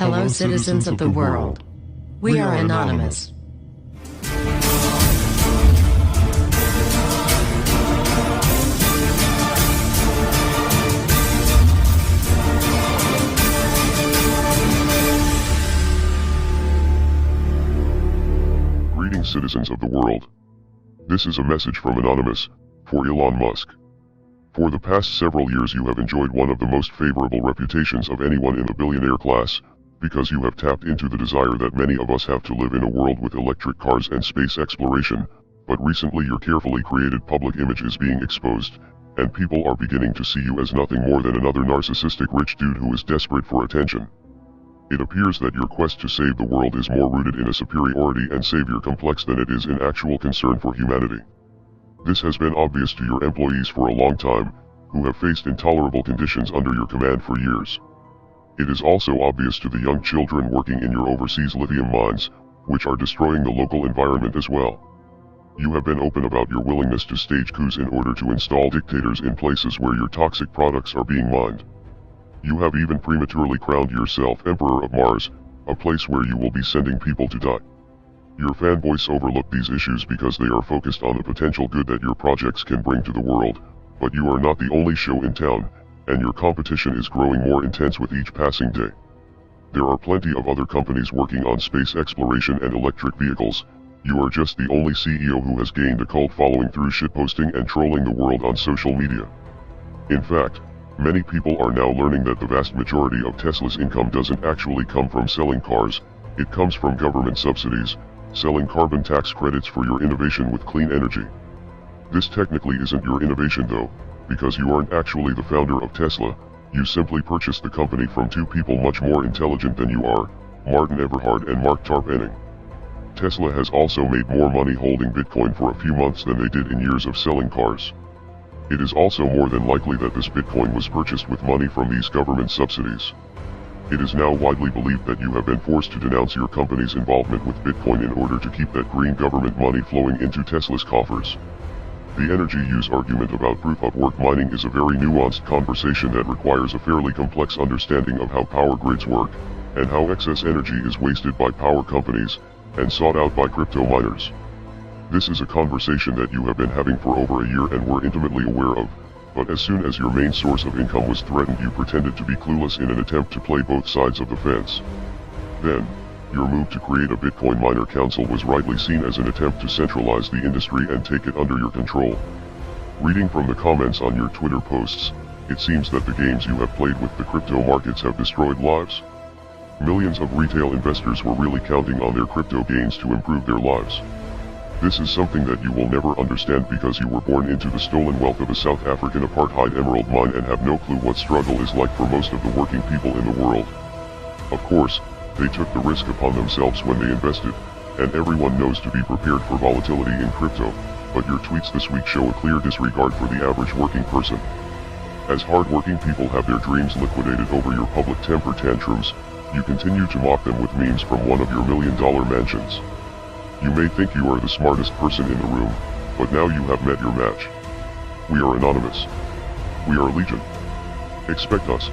Hello, citizens of the world. We are anonymous. Greetings, citizens of the world. This is a message from Anonymous, for Elon Musk. For the past several years you have enjoyed one of the most favorable reputations of anyone in the billionaire class, because you have tapped into the desire that many of us have to live in a world with electric cars and space exploration, but recently your carefully created public image is being exposed, and people are beginning to see you as nothing more than another narcissistic rich dude who is desperate for attention. It appears that your quest to save the world is more rooted in a superiority and savior complex than it is in actual concern for humanity. This has been obvious to your employees for a long time, who have faced intolerable conditions under your command for years. It is also obvious to the young children working in your overseas lithium mines, which are destroying the local environment as well. You have been open about your willingness to stage coups in order to install dictators in places where your toxic products are being mined. You have even prematurely crowned yourself Emperor of Mars, a place where you will be sending people to die. Your fanboys overlook these issues because they are focused on the potential good that your projects can bring to the world, but you are not the only show in town, and your competition is growing more intense with each passing day. There are plenty of other companies working on space exploration and electric vehicles. You are just the only CEO who has gained a cult following through shitposting and trolling the world on social media. In fact, many people are now learning that the vast majority of Tesla's income doesn't actually come from selling cars, it comes from government subsidies, selling carbon tax credits for your innovation with clean energy. This technically isn't your innovation though, because you aren't actually the founder of Tesla, you simply purchased the company from two people much more intelligent than you are, Martin Eberhard and Mark Tarpenning. Tesla has also made more money holding Bitcoin for a few months than they did in years of selling cars. It is also more than likely that this Bitcoin was purchased with money from these government subsidies. It is now widely believed that you have been forced to denounce your company's involvement with Bitcoin in order to keep that green government money flowing into Tesla's coffers. The energy use argument about proof-of-work mining is a very nuanced conversation that requires a fairly complex understanding of how power grids work, and how excess energy is wasted by power companies, and sought out by crypto miners. This is a conversation that you have been having for over a year and were intimately aware of, but as soon as your main source of income was threatened you pretended to be clueless in an attempt to play both sides of the fence. Then, your move to create a Bitcoin miner council was rightly seen as an attempt to centralize the industry and take it under your control. Reading from the comments on your Twitter posts, it seems that the games you have played with the crypto markets have destroyed lives. Millions of retail investors were really counting on their crypto gains to improve their lives. This is something that you will never understand because you were born into the stolen wealth of a South African apartheid emerald mine and have no clue what struggle is like for most of the working people in the world. Of course, they took the risk upon themselves when they invested, and everyone knows to be prepared for volatility in crypto, but your tweets this week show a clear disregard for the average working person. As hard-working people have their dreams liquidated over your public temper tantrums, you continue to mock them with memes from one of your million-dollar mansions. You may think you are the smartest person in the room, but now you have met your match. We are Anonymous. We are Legion. Expect us.